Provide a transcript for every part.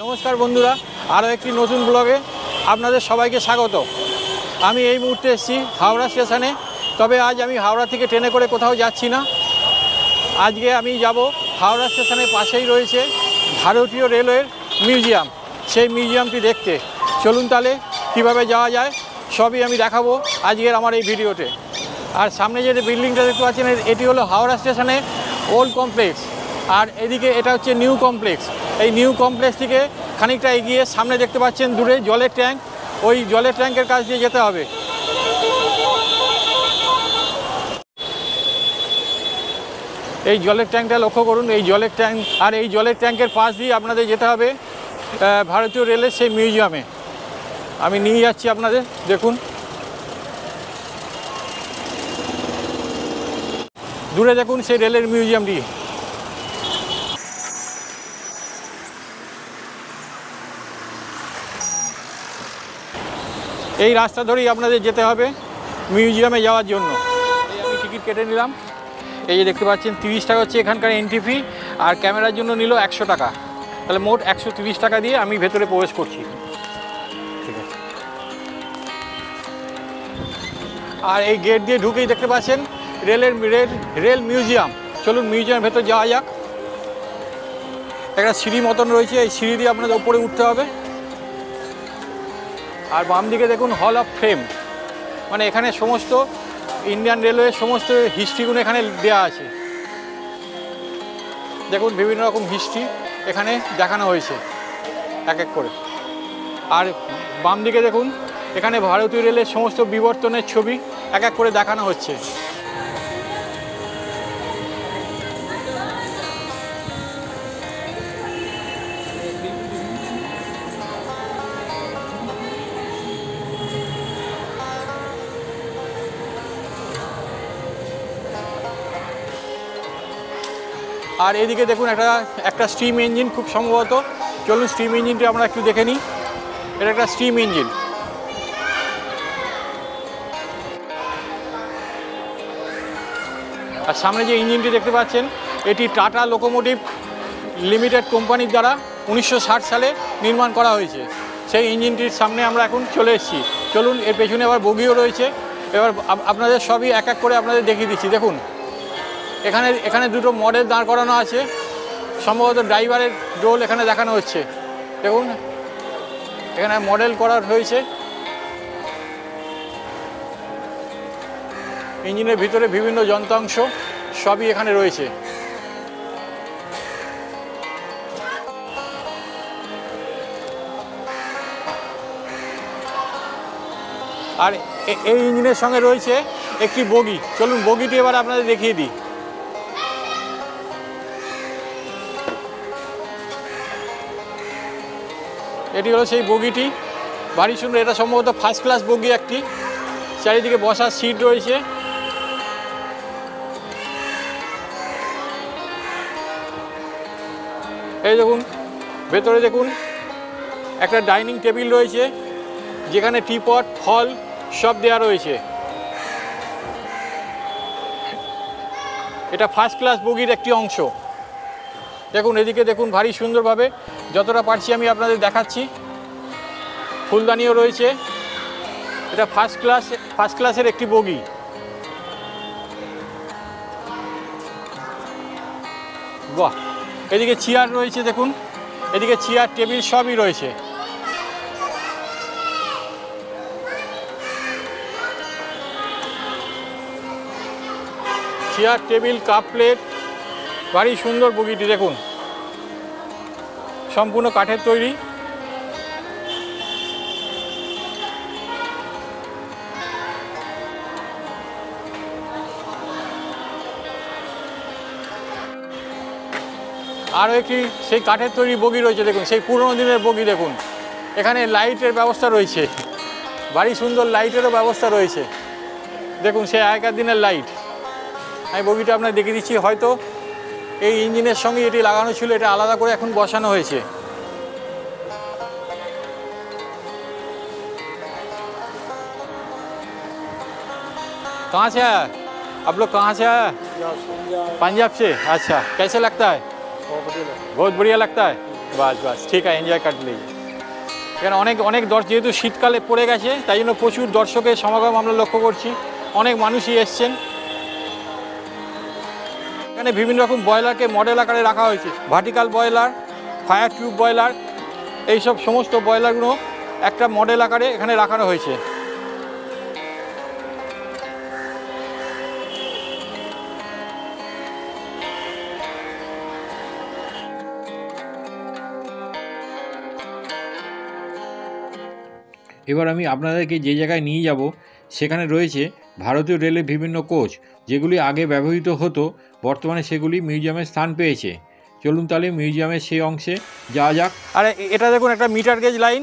নমস্কার বন্ধুরা, আরও একটি নতুন ব্লগে আপনাদের সবাইকে স্বাগত। আমি এই মুহূর্তে এসেছি হাওড়া স্টেশনে। তবে আজ আমি হাওড়া থেকে ট্রেনে করে কোথাও যাচ্ছি না। আজকে আমি যাব হাওড়া স্টেশনের পাশেই রয়েছে ভারতীয় রেলওয়ের মিউজিয়াম, সেই মিউজিয়ামটি দেখতে। চলুন তাহলে কীভাবে যাওয়া যায় সবই আমি দেখাবো আজকের আমার এই ভিডিওতে। আর সামনে যে বিল্ডিংটা দেখতে পাচ্ছেন এটি হলো হাওড়া স্টেশনের ওল্ড কমপ্লেক্স, আর এদিকে এটা হচ্ছে নিউ কমপ্লেক্স। এই নিউ কমপ্লেক্স থেকে খানিকটা এগিয়ে সামনে দেখতে পাচ্ছেন দূরে জলের ট্যাঙ্ক, ওই জলের ট্যাঙ্কের কাছ দিয়ে যেতে হবে। এই জলের ট্যাঙ্কটা লক্ষ্য করুন, এই জলের ট্যাঙ্ক, আর এই জলের ট্যাঙ্কের পাশ দিয়ে আপনাদের যেতে হবে ভারতীয় রেলের সেই মিউজিয়ামে। আমি নিয়ে যাচ্ছি আপনাদের, দেখুন দূরে দেখুন সেই রেলের মিউজিয়ামটি। এই রাস্তা ধরেই আপনাদের যেতে হবে মিউজিয়ামে যাওয়ার জন্য। আমি টিকিট কেটে নিলাম। এই যে দেখতে পাচ্ছেন 30 টাকা হচ্ছে এখানকার এন্ট্রি ফি, আর ক্যামেরার জন্য নিল 100 টাকা। তাহলে মোট 130 টাকা দিয়ে আমি ভেতরে প্রবেশ করছি। ঠিক আছে। আর এই গেট দিয়ে ঢুকেই দেখতে পাচ্ছেন রেল মিউজিয়াম। চলুন মিউজিয়ামের ভেতর যাওয়া যাক। একটা সিঁড়ি মতন রয়েছে, এই সিঁড়ি দিয়ে আপনাদের উপরে উঠতে হবে। আর বাম দিকে দেখুন হল অফ ফেম, মানে এখানে সমস্ত ইন্ডিয়ান রেলওয়ের সমস্ত হিস্ট্রিগুলো এখানে দেওয়া আছে। দেখুন বিভিন্ন রকম হিস্ট্রি এখানে দেখানো হয়েছে এক এক করে। আর বাম দিকে দেখুন এখানে ভারতীয় রেলের সমস্ত বিবর্তনের ছবি এক এক করে দেখানো হচ্ছে। আর এদিকে দেখুন একটা স্টিম ইঞ্জিন খুব সম্ভবত। চলুন স্টিম ইঞ্জিনটি আমরা একটু দেখে নিই। এটা একটা স্টিম ইঞ্জিন। আর সামনে যে ইঞ্জিনটি দেখতে পাচ্ছেন এটি টাটা লোকোমোটিভ লিমিটেড কোম্পানির দ্বারা 1960 সালে নির্মাণ করা হয়েছে। সেই ইঞ্জিনটির সামনে আমরা এখন চলে এসেছি। চলুন, এর পেছনে আবার বগিও রয়েছে। এবার আপনাদের সবই এক এক করে আপনাদের দেখিয়ে দিচ্ছি। দেখুন এখানে দুটো মডেল দাঁড় করানো আছে, সম্ভবত ড্রাইভারের রোল এখানে দেখানো হচ্ছে। দেখুন এখানে মডেল করা হয়েছে। ইঞ্জিনের ভিতরে বিভিন্ন যন্ত্রাংশ সবই এখানে রয়েছে। আর এই ইঞ্জিনের সঙ্গে রয়েছে একটি বগি। চলুন বগিটি এবার আপনাদের দেখিয়ে দিই। এটি হলো সেই বগিটি, ভারী সুন্দর। এটা সম্ভবত ফার্স্ট ক্লাস বগি একটি। চারিদিকে বসার সিট রয়েছে। এই দেখুন ভেতরে দেখুন একটা ডাইনিং টেবিল রয়েছে, যেখানে টিপট ফল সব দেওয়া রয়েছে। এটা ফার্স্ট ক্লাস বগির একটি অংশ। দেখুন এদিকে দেখুন ভারী সুন্দরভাবে যতটা পারছি আমি আপনাদের দেখাচ্ছি। ফুলদানিও রয়েছে। এটা ফার্স্ট ক্লাসের একটি বগি। বাহ, এদিকে চেয়ার রয়েছে। দেখুন এদিকে চেয়ার টেবিল সবই রয়েছে। চেয়ার টেবিল কাপ প্লেট, ভারী সুন্দর বগিটি। দেখুন সম্পূর্ণ কাঠের তৈরি। আরও একটি সেই কাঠের তৈরি বগি রয়েছে। দেখুন সেই পুরনো দিনের বগি। দেখুন এখানে লাইটের ব্যবস্থা রয়েছে, ভারী সুন্দর লাইটেরও ব্যবস্থা রয়েছে। দেখুন সেই আগেকার দিনের লাইট। আমি বগিটা আপনাকে দেখিয়ে দিচ্ছি। হয়তো এই ইঞ্জিনের সঙ্গে এটি লাগানো ছিল, এটা আলাদা করে এখন বসানো হয়েছে। कहाँ से आया? आप लोग कहाँ से आया? पंजाब से। अच्छा, कैसे लगता है? बहुत बढ़िया लगता है। বাস বাস ঠিক আছে, এনজয় কাট लीजिए। এখানে অনেক অনেক যেহেতু শীতকালে পড়ে গেছে তাই জন্য প্রচুর দর্শকের সমাগম আমরা লক্ষ্য করছি, অনেক মানুষই এসছেন। এখানে বিভিন্ন রকম ব্রয়লারকে মডেল আকারে রাখা হয়েছে, vertical broiler, fire tube broiler, এইসব সমস্ত ব্রয়লারগুলো একটা মডেল আকারে এখানে রাখানো হয়েছে। এবার আমি আপনাদেরকে যে জায়গায় নিয়ে যাব সেখানে রয়েছে ভারতীয় রেলের বিভিন্ন কোচ, যেগুলি আগে ব্যবহৃত হতো, বর্তমানে সেগুলি মিউজিয়ামে স্থান পেয়েছে। চলুন তাহলে মিউজিয়ামের সেই অংশে যাওয়া যাক। আর এটা দেখুন একটা মিটার গেজ লাইন,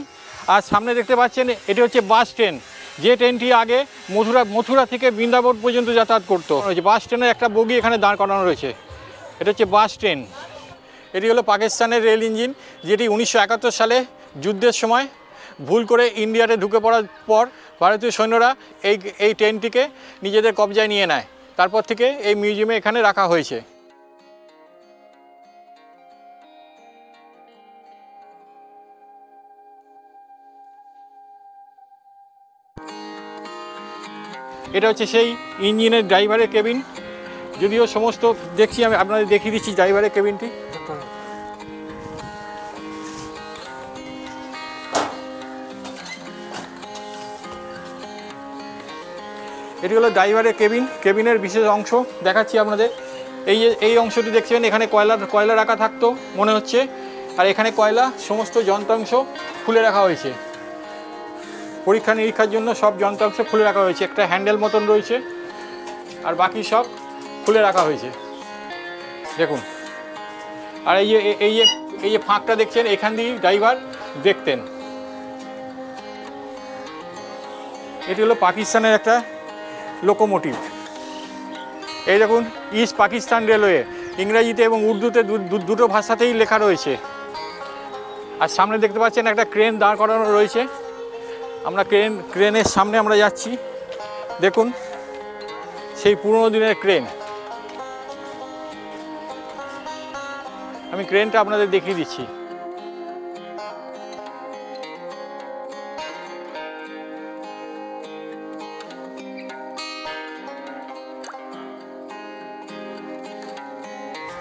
আর সামনে দেখতে পাচ্ছেন এটি হচ্ছে বাস ট্রেন, যে ট্রেনটি আগে মথুরা থেকে বৃন্দাবন পর্যন্ত যাতায়াত করতো। বাস ট্রেনের একটা বগি এখানে দাঁড় করানো রয়েছে, এটা হচ্ছে বাস ট্রেন। এটি হলো পাকিস্তানের রেল ইঞ্জিন, যেটি 1971 সালে যুদ্ধের সময় ভুল করে ইন্ডিয়াতে ঢুকে পড়ার পর ভারতীয় সৈন্যরা এই ট্রেনটিকে নিজেদের কবজায় নিয়ে নেয়। তারপর থেকে এই মিউজিয়ামে এখানে রাখা হয়েছে। এটা হচ্ছে সেই ইঞ্জিনের ড্রাইভারের কেবিন, যদিও সমস্ত দেখছি আমি আপনাদের দেখিয়ে দিচ্ছি ড্রাইভারের কেবিনটি। এটি হলো ড্রাইভারের কেবিনের বিশেষ অংশ দেখাচ্ছি আপনাদের। এই অংশটি দেখছেন, এখানে কয়লা রাখা থাকতো মনে হচ্ছে, আর এখানে কয়লা সমস্ত যন্ত্রাংশ খুলে রাখা হয়েছে, পরীক্ষা নিরীক্ষার জন্য সব যন্ত্রাংশ খুলে রাখা হয়েছে। একটা হ্যান্ডেল মতন রয়েছে, আর বাকি সব খুলে রাখা হয়েছে দেখুন। আর এই যে ফাঁকটা দেখছেন, এখান দিয়ে ড্রাইভার দেখতেন। এটি হলো পাকিস্তানের একটা লোকোমোটিভ। এই দেখুন, ইস্ট পাকিস্তান রেলওয়ে, ইংরেজিতে এবং উর্দুতে দুটো ভাষাতেই লেখা রয়েছে। আর সামনে দেখতে পাচ্ছেন একটা ক্রেন দাঁড় করানো রয়েছে। আমরা ক্রেনের সামনে আমরা যাচ্ছি, দেখুন সেই পুরনো দিনের ক্রেন। আমি ক্রেনটা আপনাদের দেখিয়ে দিচ্ছি।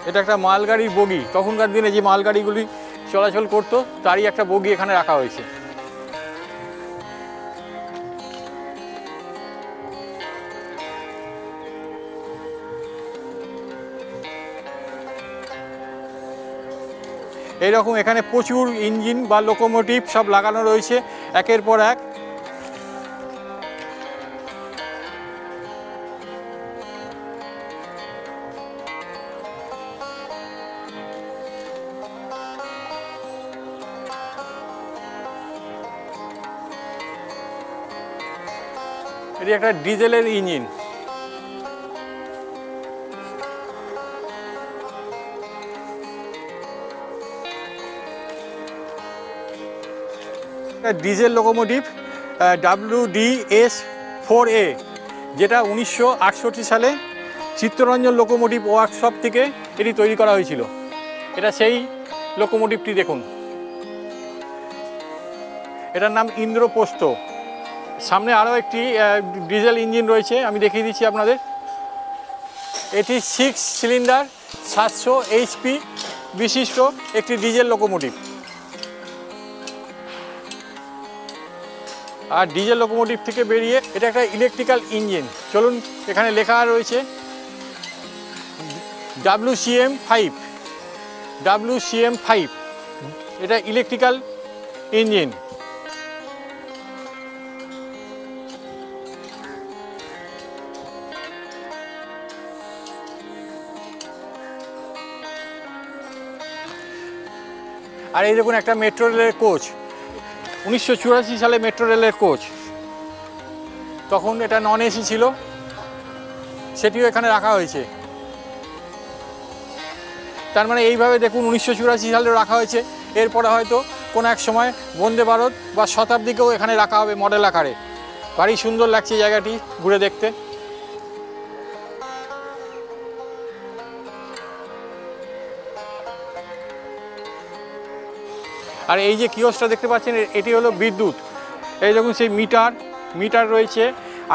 এটা একটা মালগাড়ির বগি, তখনকার দিনে যে মালগাড়িগুলি চলাচল করতো তারই একটা বগি এখানে রাখা হয়েছে। এইরকম এখানে প্রচুর ইঞ্জিন বা লোকোমোটিভ সব লাগানো রয়েছে একের পর এক। এটি একটা ডিজেলের ইঞ্জিন। ডিজেল লোকোমোটিভ WDS-4A, যেটা 1968 সালে চিত্তরঞ্জন লোকোমোটিভ ওয়ার্কশপ থেকে এটি তৈরি করা হয়েছিল। এটা সেই লোকোমোটিভটি দেখুন, এটার নাম ইন্দ্রপ্রস্থ। সামনে আরও একটি ডিজেল ইঞ্জিন রয়েছে, আমি দেখিয়ে দিচ্ছি আপনাদের। এটি 6 সিলিন্ডার 700 HP বিশিষ্ট একটি ডিজেল লোকোমোটিভ। আর ডিজেল লোকোমোটিভ থেকে বেরিয়ে এটা একটা ইলেকট্রিক্যাল ইঞ্জিন। চলুন, এখানে লেখা রয়েছে WCM-5, এটা ইলেকট্রিক্যাল ইঞ্জিন। আর এই দেখুন একটা মেট্রো রেলের কোচ, 1984 সালে মেট্রো রেলের কোচ। তখন এটা নন এসি ছিল, সেটিও এখানে রাখা হয়েছে। তার মানে এইভাবে দেখুন 1984 সালে রাখা হয়েছে, এরপরে হয়তো কোনো এক সময় বন্দে ভারত বা শতাব্দীকেও এখানে রাখা হবে মডেল আকারে। ভারী সুন্দর লাগছে জায়গাটি ঘুরে দেখতে। আর এই যে কিওস্কটা দেখতে পাচ্ছেন এটি হলো বিদ্যুৎ। এই দেখুন সেই মিটার রয়েছে।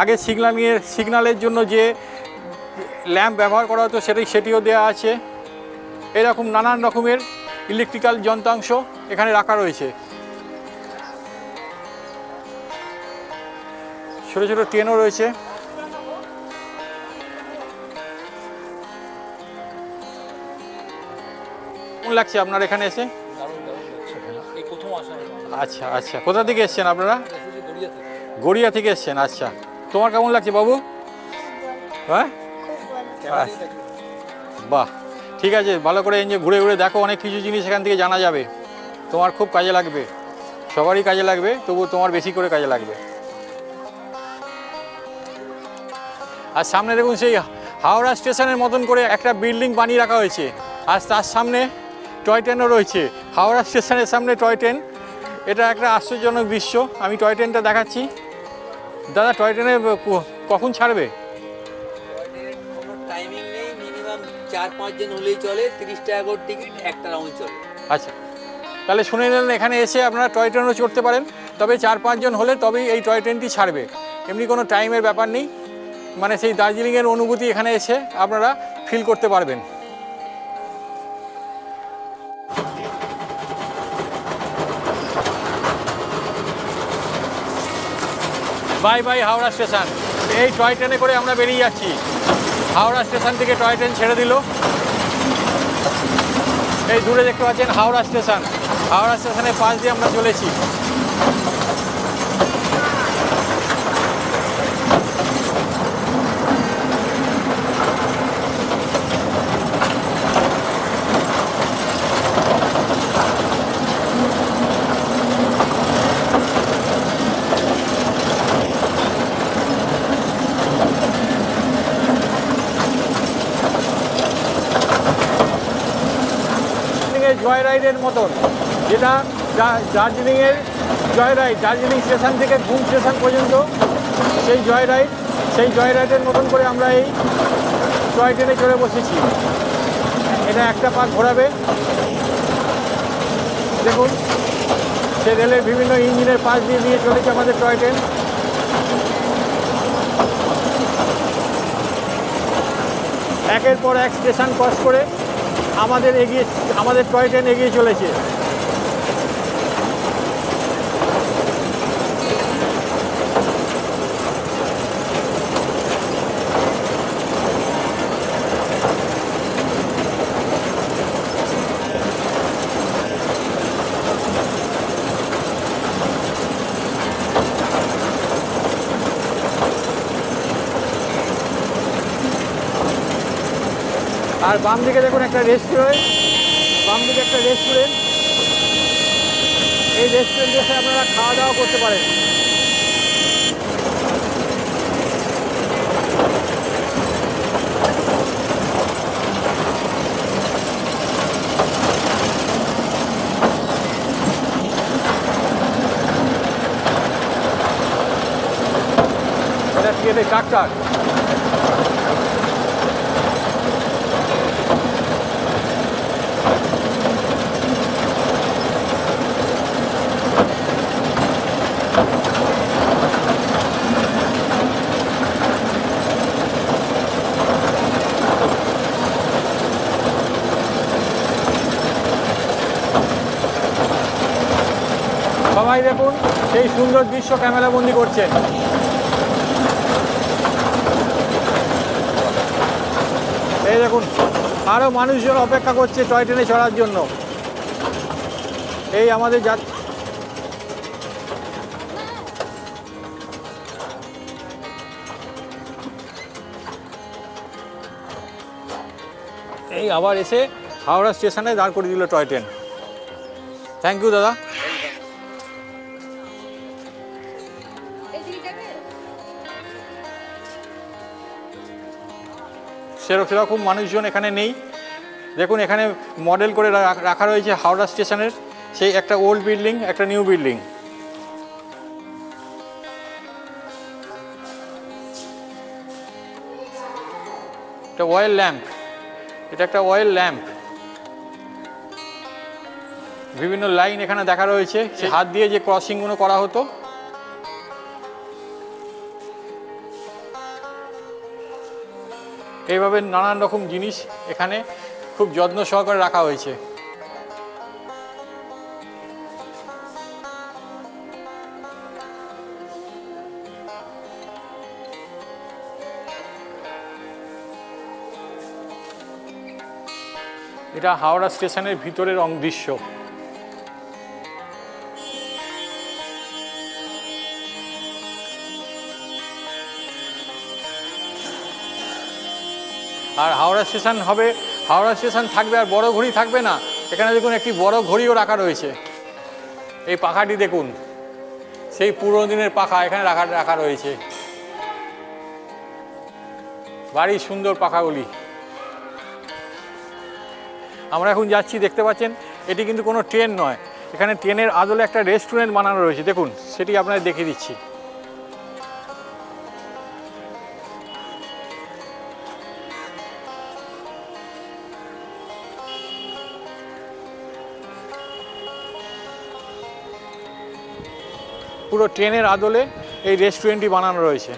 আগে সিগন্যালের জন্য যে ল্যাম্প ব্যবহার করা হতো সেটিও দেওয়া আছে। এরকম নানান রকমের ইলেকট্রিক্যাল যন্ত্রাংশ এখানে রাখা রয়েছে। ছোটো ছোটো ট্রেনও রয়েছে। কেমন লাগছে আপনার এখানে এসে? আচ্ছা আচ্ছা, কোথা থেকে এসছেন আপনারা? গড়িয়া থেকে এসছেন। আচ্ছা, তোমার কেমন লাগছে বাবু? হ্যাঁ, বাহ, ঠিক আছে, ভালো করে ঘুরে ঘুরে দেখো, অনেক কিছু জিনিস এখান থেকে জানা যাবে, তোমার খুব কাজে লাগবে, সবারই কাজে লাগবে, তবু তোমার বেশি করে কাজে লাগবে। আর সামনে দেখুন সেই হাওড়া স্টেশনের মতন করে একটা বিল্ডিং বানিয়ে রাখা হয়েছে, আর তার সামনে টয় ট্রেনও রয়েছে। হাওড়া স্টেশনের সামনে টয় ট্রেন, এটা একটা আশ্চর্যজনক দৃশ্য। আমি টয় ট্রেনটা দেখাচ্ছি। দাদা, টয় ট্রেনে কখন ছাড়বে? কোনো টাইমিং নেই, মিনিমাম 4-5 জন হলেই চলে, 30 টাকা করে টিকিট, একটা রাউন্ড চলে। আচ্ছা, তাহলে শুনে নিলেন, এখানে এসে আপনারা টয় ট্রেনও চড়তে পারেন, তবে 4-5 জন হলে তবেই এই টয় ট্রেনটি ছাড়বে। এমনি কোনো টাইমের ব্যাপার নেই, মানে সেই দার্জিলিংয়ের অনুভূতি এখানে এসে আপনারা ফিল করতে পারবেন। Bye bye Howrah station. এই টয় ট্রেনে করে আমরা বেরিয়ে যাচ্ছি। হাওড়া স্টেশন থেকে টয় ট্রেন ছেড়ে দিল। এই দূরে দেখতে পাচ্ছেন হাওড়া স্টেশন। হাওড়া স্টেশনের পাশ দিয়ে আমরা চলেছি। জয় রাইডের মতন, যেটা দার্জিলিংয়ের জয় রাইড, দার্জিলিং স্টেশন থেকে ঘুম স্টেশন পর্যন্ত সেই জয় রাইডের মতন করে আমরা এই টয় ট্রেনে চড়ে বসেছি। এটা একটা পা ঘোরাবে, দেখুন সে রেলের বিভিন্ন ইঞ্জিনের পাশ দিয়ে দিয়ে চলেছে আমাদের টয় ট্রেন। একের পর এক স্টেশন ক্রস করে আমাদের টয় ট্রেন এগিয়ে চলেছে। আর বাম দিকে দেখুন একটা রেস্টুরেন্ট, এই রেস্টুরেন্টে এসে আপনারা খাওয়া দাওয়া করতে পারেন। এটা টিকিটের ডাক্তার। সবাই দেখুন সেই সুন্দর দৃশ্য ক্যামেরাবন্দি করছেন। এই দেখুন আরও মানুষজন অপেক্ষা করছে টয় ট্রেনে চড়ার জন্য। এই আমাদের এই আবার এসে হাওড়া স্টেশনে দাঁড় করে দিল টয় ট্রেন। থ্যাংক ইউ দাদা। সেরকম মানুষজন এখানে নেই। দেখুন এখানে মডেল করে রাখা রয়েছে হাওড়া স্টেশনের সেই একটা ওল্ড বিল্ডিং, একটা নিউ বিল্ডিং। এটা অয়েল ল্যাম্প, এটা একটা অয়েল ল্যাম্প। বিভিন্ন লাইন এখানে দেখা রয়েছে, সে হাত দিয়ে যে ক্রসিংগুলো করা হতো। এইভাবে নানান রকম জিনিস এখানে খুব যত্ন সহকারে রাখা হয়েছে। এটা হাওড়া স্টেশনের ভিতরের দৃশ্য। আর হাওড়া স্টেশন হবে, হাওড়া স্টেশন থাকবে আর বড় ঘড়ি থাকবে না। এখানে দেখুন একটি বড় ঘড়িও রাখা রয়েছে। এই পাখাটি দেখুন, সেই পুরোনো দিনের পাখা এখানে রাখা রয়েছে। ভারী সুন্দর পাখাগুলি। আমরা এখন যাচ্ছি, দেখতে পাচ্ছেন এটি কিন্তু কোনো ট্রেন নয়, এখানে ট্রেনের আদলে একটা রেস্টুরেন্ট বানানো রয়েছে। দেখুন, সেটি আপনাদের দেখিয়ে দিচ্ছি। পুরো ট্রেনের আদলে এই রেস্টুরেন্টটি বানানো রয়েছে।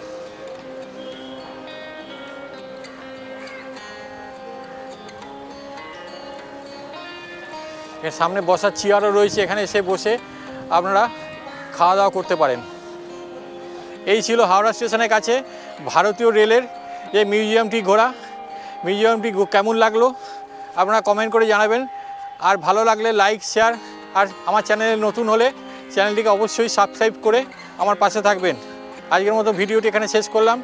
এর সামনে বসার চেয়ারও রয়েছে, এখানে এসে বসে আপনারা খাওয়া দাওয়া করতে পারেন। এই ছিল হাওড়া স্টেশনের কাছে ভারতীয় রেলের যে মিউজিয়ামটি ঘোরা। মিউজিয়ামটি কেমন লাগলো আপনারা কমেন্ট করে জানাবেন। আর ভালো লাগলে লাইক, শেয়ার, আর আমার চ্যানেলে নতুন হলে চ্যানেলটিকে অবশ্যই সাবস্ক্রাইব করে আমার পাশে থাকবেন। আজকের মতো ভিডিওটি এখানে শেষ করলাম।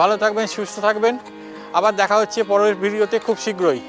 ভালো থাকবেন, সুস্থ থাকবেন। আবার দেখা হচ্ছে পরের ভিডিওতে খুব শীঘ্রই।